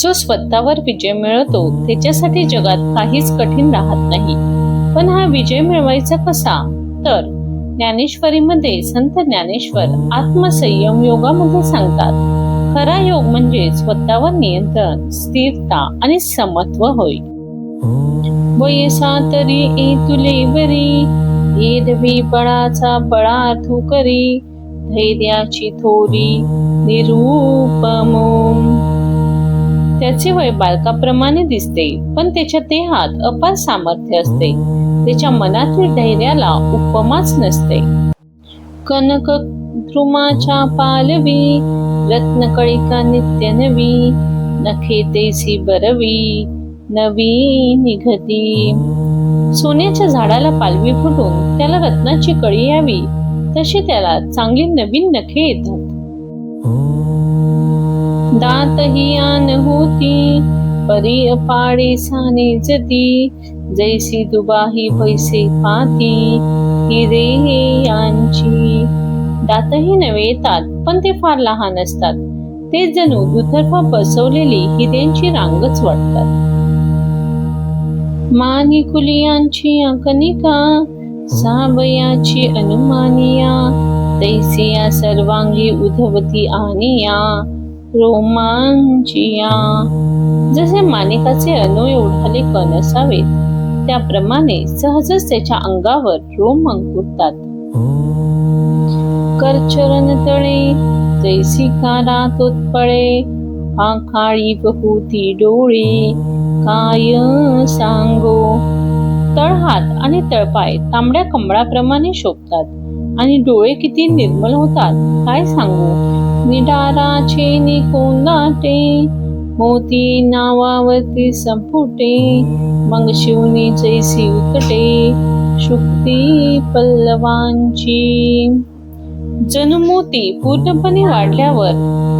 जो स्वतःवर विजय मिळवतो त्याच्यासाठी जगात काहीच कठीण राहत नाही. पण हा विजय मिळवायचा कसा? तर ज्ञानेश्वरीमध्ये संत ज्ञानेश्वर आत्मसंयम योगामध्ये सांगतात, खरा योग म्हणजे स्वतःवर नियंत्रण, स्थिरता आणि समत्व होय. वयसा तरी ए तुले बरी, एरवी बळाचा बळार्थू करी, धैर्याची थोरी निरूपमो. त्याचे वय बालकाप्रमाणे दिसते, पण त्याच्या देहात अपार सामर्थ्य असते. त्याच्या मनातील धैर्याला उपमाच नसते. कनक द्रुमाच्या पालवी, रत्नकळिका नित्य नवी, नखे तेसी बरवी नवी निघती. सोन्याच्या झाडाला पालवी फुटून त्याला रत्नाची कळी यावी, तशी त्याला चांगली नवीन नखे येतात. दात ही आन होती, परी अपाडे साने जती, जैसी दुबाही पैसे पाती, हिरे यांची. दातही नवे येतात, पण ते फार लहान असतात. ते जणू दुतर्फा बसवलेली हिऱ्यांची रांगच वाटतात. मानी कुलियांची कनिका, सावयाची अनुमानिया, तैसिया सर्वांगी उधवती आनिया रोमांचिया. जसे माणिकाचे अनोय उडाले कण असावेत, त्याप्रमाणे सहजच त्याच्या अंगावर रोम अंकुरतात. करचरण तळे जैसी कारा तोत्पळे, आखाळी बहुती डोळे काय सांगो. तळहात आणि तळपाय तांबड्या कमळाप्रमाणे शोभतात आणि डोळे किती निर्मल होतात काय सांगू. निडाराचे निकोंदाटे, मोती नावावरती संपुटे, मग शिवनी जैसी उतटे, शुक्ती पल्लवांची. जणू मोती पूर्णपणे वाढल्यावर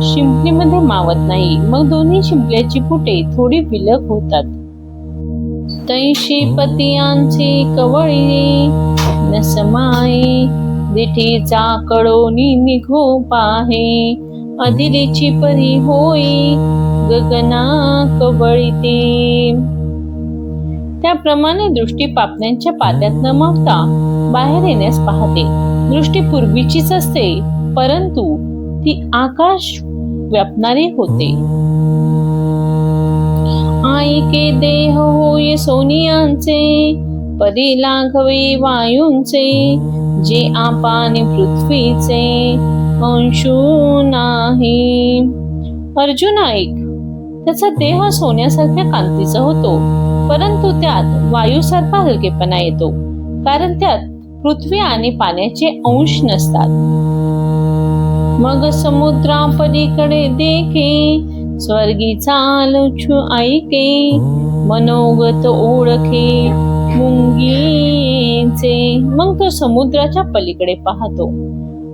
शिंपलीमध्ये मावत नाही, मग दोन्ही शिंपल्याची फुटे थोडी विलग होतात. तैशी पतियांचे कवळी न समाये, दिठीचा कडोनी निघो पाहे, अधिरीची परी होई गगना कवळीते. त्याप्रमाणे दृष्टी पापण्यांच्या पात्यात न मावता बाहेर येण्यास पाहते. दृष्टी पूर्वीचीच असते, परंतु ती आकाश व्यापणारी होते. आईके देह होय सोनियांचे, परी लाघवे वायूंचे, जे आपाने पृथ्वीचे अंशू नाही. अर्जुन ऐक, त्याचा देह सोन्यासारख्या कांतीचा होतो, परंतु त्यात वायूसारखा हलकेपणा येतो, कारण त्यात पृथ्वी आणि पाण्याचे अंश नसतात. मग समुद्रा पलीकडे देखे, स्वर्गीचा आलोचू ऐके, मनोगत ओळखे मुंगीचे. मग तो समुद्राच्या पलीकडे पाहतो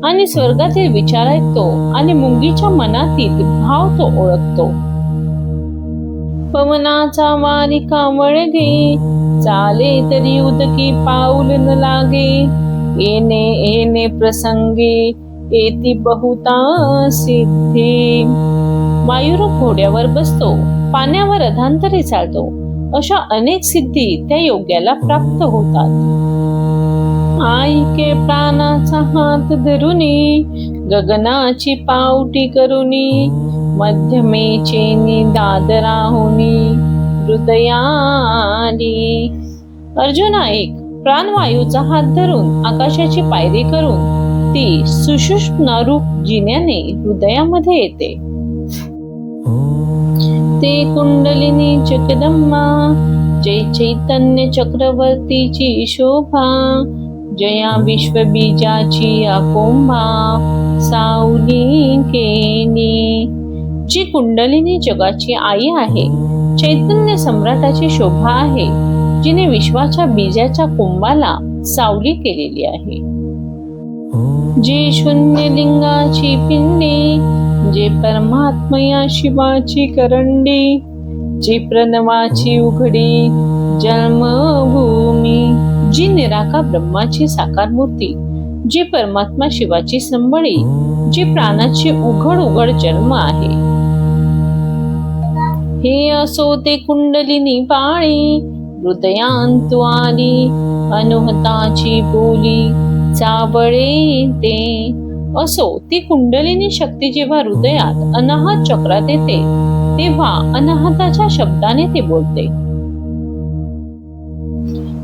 आणि स्वर्गातील विचार ऐकतो आणि मुंगीच्या मनातील भाव तो ओळखतो. पवनाचा वारिका वळगे, चाले तरी उदकी पाऊल न लागे, येणे येणे प्रसंगे येती बहुता सिद्धी. वायुरूप घोड्यावर बसतो, पाण्यावर अधांतरी चालतो, अशा अनेक सिद्धी त्या योग्याला प्राप्त होतात. आईके प्राणाचा हात धरुनी, गगनाची पावटी करुनी, मध्यमेचे दादराहुनी हृदयाली. अर्जुन ऐक, प्राणवायूचा हात धरून आकाशाची पायरी करून ती सुषुम्ना रूप जिन्याने हृदयामध्ये येते. ते कुंडलिनी जगदंबा, जय चैतन्य चक्रवर्तीची शोभा, जया विश्वबीजाची अकोंबा सावली केली. जी कुंडलिनी जगाची आई आहे, चैतन्य सम्राटाची शोभा आहे, जिने विश्वाच्या बीजाच्या कुंभाला सावली केलेली आहे. जी शून्य लिंगाची पिंडी, जे परमात्मया शिवाची करंडी, जी प्रणवाची उघडी जन्मभूमी, जी निराकार ब्रह्माची साकार मूर्ती, जी परमात्मा शिवाची संबळी, जी प्राणाची उघड उघड जन्म आहे. हे असो ते कुंडलिनी पाळी, हृदयांतु आली अनुहताची बोली, चावळे ते. असो ती कुंडलिनी शक्ती जेव्हा हृदयात अनाहत चक्रात येते, तेव्हा अनाहताच्या शब्दाने ती बोलते.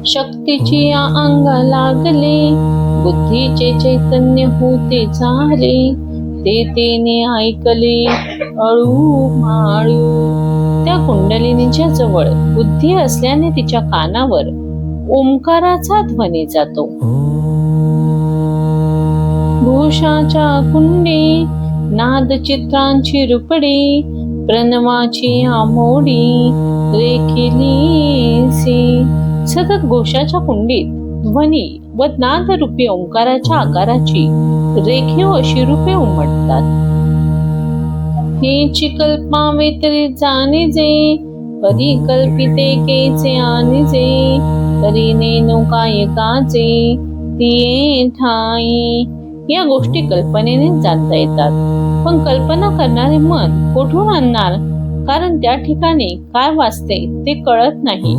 शक्तीची या अंगा लागले, बुद्धीचे चैतन्य होते झाले, ते तेने ऐकले अळू माळू. त्या कुंडलिनीच्या जवळ बुद्धी असल्याने तिच्या कानावर ओंकाराचा ध्वनी जातो. घोषाच्या कुंडी नाद चित्रांची रुपडी, प्रणवाची आमोडी रेखिलीसी. सतत घोषाच्या कुंडीत ध्वनी व नादरूपी ओंकाराच्या आकाराची रेखीव अशी रूपे उमटतात. हेची कल्पावे तरी जाणीजे, परिकल्पिते केचे आणिजे, तरी नेनो काय काचे तिये ठाई. या गोष्टी कल्पनेने जाणता येतात, पण कल्पना करणारे मन कुठून आणणार, कारण त्या ठिकाणी काय वाचते ते कळत नाही.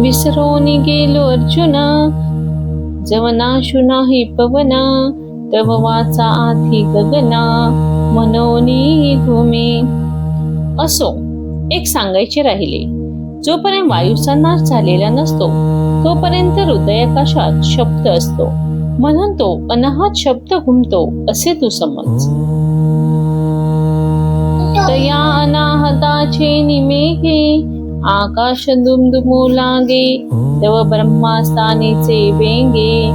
विसरून गेलो अर्जुना, जवनाशु नाही पवना, तव वाचा आधी गगना, मनोनी घुमे. असो एक सांगायचे राहिले, जोपर्यंत वायूचा नाश झालेला नसतो तोपर्यंत हृदयाकाशात शब्द असतो, म्हणून तो अनाहत शब्द घुमतो असे तू समज. तया अनाहताचे निमेघे, आकाश दुमदुमू लागे, तव ब्रह्मास्थानीचे वेंगे,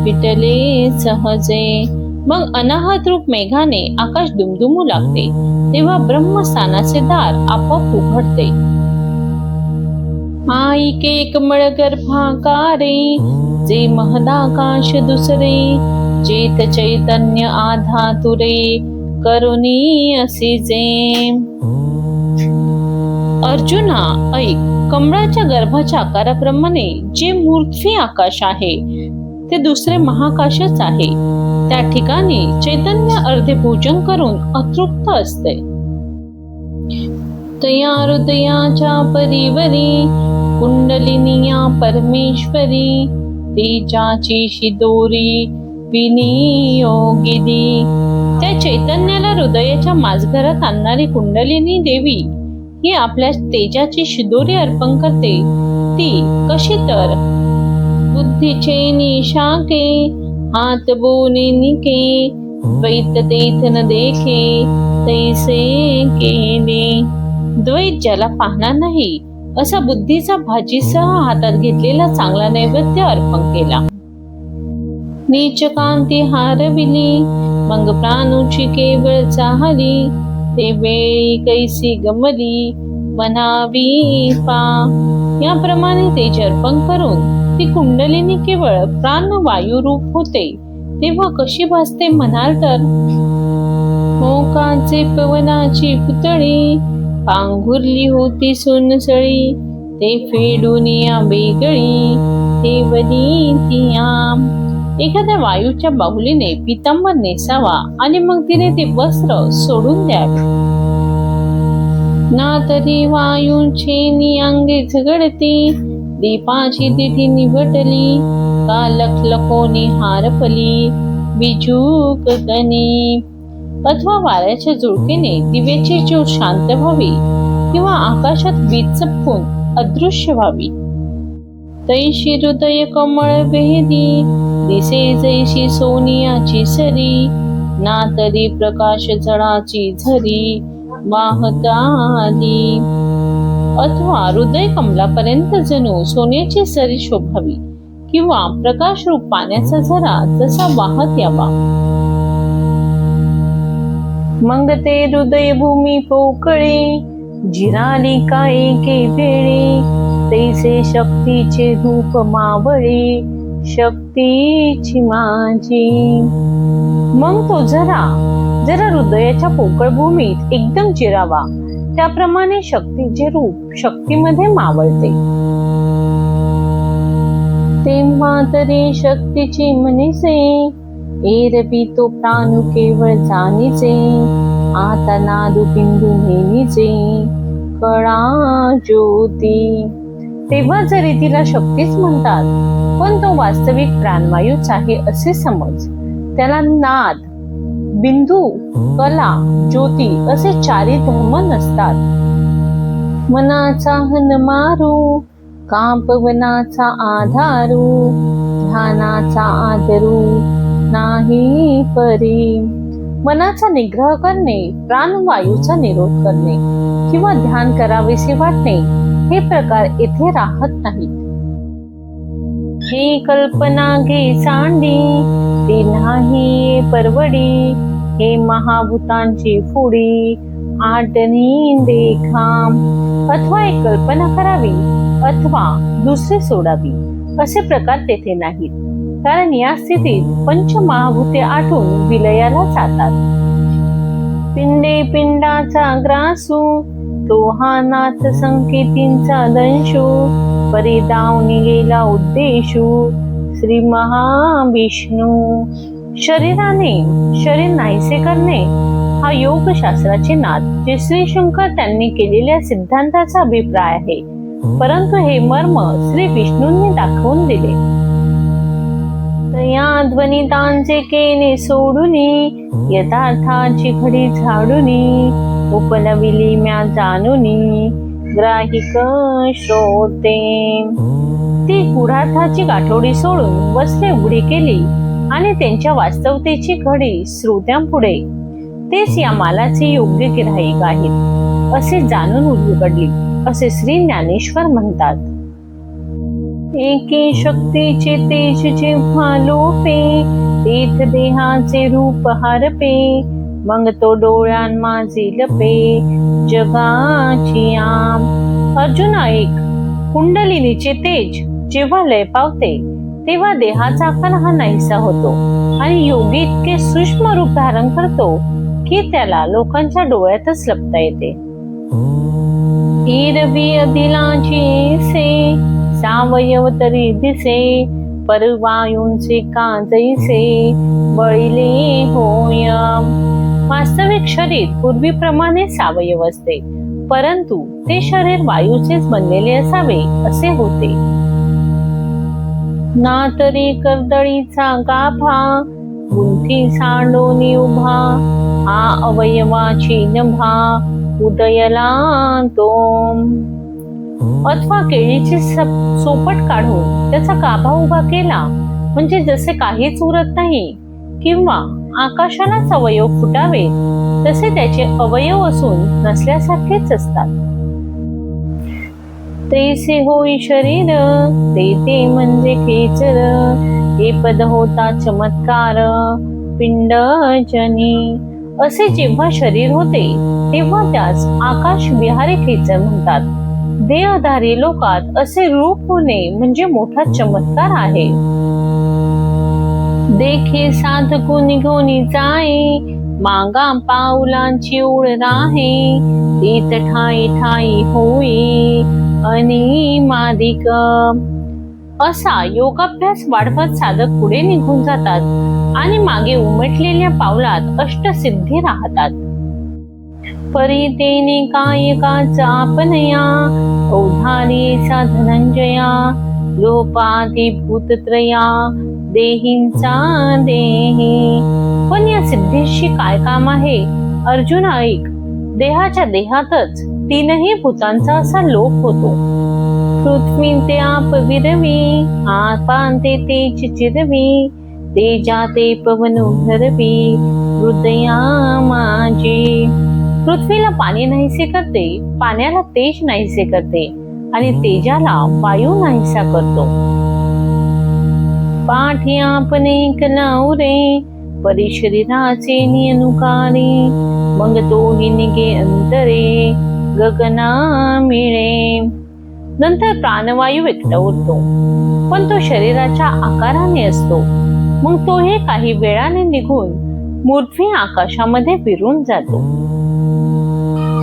पिटले सहजे. मग अनाहत रूप मेघाने आकाश दुमदुमू लागते, तेव्हा ब्रह्मस्थानाचे दार आपोआप उघडते. आईके कमळ गर्भाकारे, जे महदाकाश दुसरे, चेत चैतन्य आधातुरे, करुणी असिजे. अर्जुना ऐक, कमळाच्या गर्भाच्या आकाराप्रमाणे जे मूर्ती आकाश आहे ते दुसरे महाकाशच आहे. त्या ठिकाणी चैतन्य अर्धे भोजन करून अतृप्त असते. तया हृदयाच्या परिवरी, कुंडलिनिया परमेश्वरी, तेजाची शिदोरी विनियोगिनी. त्या चैतन्याला हृदयाच्या माझघरात आणणारी कुंडलिनी देवी ही आपल्या तेजाची शिदोरी अर्पण करते. ती कशी तर, बुद्धीचे निशाके, हात बोने निके, द्वैत तेथ न देखे, तैसे केले. द्वैत ज्याला पाहणार नाही असा बुद्धीचा भाजीसह हातात घेतलेला चांगला नैवेद्य अर्पण केला. नीच कांती हारविली, मग प्राणूची केवळ चाहली, ते वेळी कैसी गमली मनावी पा. याप्रमाणे तेज अर्पण करून ती कुंडलिनी केवळ प्राणवायू रूप होते, तेव्हा कशी भासते म्हणाल तर. मोकाचे पवनाची पुतळी, पांघुरली होती सोनसळी, ते फेडून या बेगळी, ठेवली ती आम. एखाद्या वायूच्या बाहुलीने पितांबर नेसावा आणि मग तिने ते वस्त्र सोडून द्यावे. ना तरी वायूंचे नियांगे झगडती, दीपाची दिठी निवटली, का लखलखोनी हारपली बिजूक गणी. अथवा वाऱ्याच्या झुळकेने दिव्याची ज्योत शांत व्हावी, किंवा आकाशात वीज चपकून अदृश्य व्हावी. तैशी हृदय कमळ वेदी, दिसे जैशी सोनियाची सरी, ना तरी प्रकाश जळाची झरी वाहता आली. अथवा हृदय कमलापर्यंत जणू सोन्याची सरी शोभावी, किंवा प्रकाश रूप पाण्याचा झरा जसा वाहत यावा. मग ते हृदय भूमी पोकळे, जिराली का एके वेळी, तैसे शक्तीचे रूप मावळे, शक्तीची माझी. मग तो जरा हृदयाच्या पोकळ भूमीत एकदम जिरावा, त्याप्रमाणे शक्तीचे रूप शक्तीमध्ये मावळते. तेव्हा तरी शक्तीची म्हणीसे, एरवी तो प्राणू केवळ जाणीचे, आता नादू बिंदू नेहमीचे कळा ज्योती. तेव्हा जरी तिला शक्तीच म्हणतात, पण तो वास्तविक प्राणवायूच आहे असे समज. त्याला नाद, बिंदू, कला, ज्योती असे चारी धर्म नसतात. मनाचा हन मारू, कांपवनाचा आधारू, ध्यानाचा आदरू नाही परी. मनाचा निग्रह करणे, प्राणवायूचा निरोध करणे किंवा ध्यान करावेसे वाटणे हे प्रकार येथे राहत नाहीत. हे कल्पना घे सांडी, ते नाही परवडी. हे महाभूतांची फुडी, आटणी देखाम. अथवा एक कल्पना करावी अथवा दुसरी सोडावी असे प्रकार तेथे नाहीत. कारण या स्थितीत पंचमहाभूते आटून विलयाला जातात. पिंडे पिंडाचा ग्रासू, तो हा नाथ संकेतींचा दंशू. परिदावनी गेला उद्देशू, श्री महाविष्णू. शरीराने शरीर नाहीसे करणे हा योगशास्त्राचे नाद, जे श्री शंकर त्यांनी केलेल्या सिद्धांताचा अभिप्राय आहे. परंतु हे मर्म श्री विष्णूंनी दाखवून दिले. तया ध्वनितांचे केने सोडूनी, यथार्थाची घडी झाडूनी. उपनविली म्या जाणूनी, ग्राहिक श्रोते. ती गूढार्थाची गाठोडी सोडून वस्त्रे उघडी केली आणि त्यांच्या वास्तवतेची घडी श्रोत्यांपुढे, तेच या मालाचे योग्य गिऱ्हाईक आहेत असे जाणून उलगडली असे श्री ज्ञानेश्वर म्हणतात. एके शक्तीचे तेज जेव्हा लोपे, तेथ देहाचे रूप हरपे. मग तो डोळ्यां माझे लपे, जगाची आम. अर्जुन ऐक, कुंडलिनीचे तेज जेव्हा लय पावते तेव्हा देहाचा आकार हा नाहीसा होतो आणि योगी इतके सूक्ष्म रूप धारण करतो की त्याला लोकांच्या डोळ्यातच लपता येते. एरवी अदिलाची से, सावयव तरी दिसे. परवायूंचे का जैसे, बळिले होय. वास्तविक शरीर पूर्वीप्रमाणे सावयव असते, परंतु ते शरीर वायूचेच बनलेले असावे असे होते. ना तरी कर्दळीचा गाभा, गुंथी सांडोनी उभा. हा अवयवाची नभा, उदयला तो. अथवा केळीची सोपट काढून त्याचा गाभा उभा केला म्हणजे जसे काहीच उरत नाही, किंवा आकाशालाच अवयव फुटावे तसे त्याचे अवयव असून नसल्यासारखेच असतात. तैसे होई शरीर, ते म्हणजे खेचर. हे पद होता चमत्कार, पिंडजनी. असे जेव्हा शरीर होते तेव्हा त्यास आकाश विहारी खेचर म्हणतात. देहधारी लोकात असे रूप होणे म्हणजे मोठा चमत्कार आहे. देखे साधको निघोनी जाई, मागा पाऊलांची ओळ राहे. तीत ठाई ठाई होई अनिमादिक. असा योगाभ्यास वाढवत साधक पुढे निघून जातात आणि मागे उमटलेल्या पावलात अष्टसिद्धी राहतात. परी तेने कायकाचा आपनया, औधारी धनंजया. लोपाती भूतत्रया, देहींचा देही. पण या सिद्धीशी काय काम आहे? अर्जुन ऐक, देहाच्या देहातच तीनही भूतांचा असा लोप होतो. पृथ्वी ते आप विरवी, आपांते तेज चिरवी. तेजाते पवन भरवी, हृदया माझी. पृथ्वीला पाणी नाहीसे करते, पाण्याला तेज नाहीसे करते आणि तेजाला वायू नाहीसा करतो. पाठी आपणे कलावरे, परी शरीराचे नियनुकारे. मग तोही निघे अंतरे, गगना मिळे. नंतर प्राणवायू एकटा उरतो, पण तो शरीराच्या आकाराने असतो. मग तोही काही वेळाने निघून मूर्ध्वी आकाशामध्ये विरून जातो.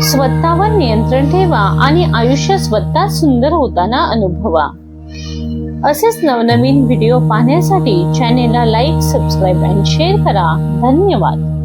स्वतःवर नियंत्रण ठेवा आणि आयुष्य स्वतः सुंदर होताना अनुभवा. असेच नवनवीन व्हिडिओ पाहण्यासाठी चॅनेलला लाईक, सबस्क्राईब आणि शेअर करा. धन्यवाद.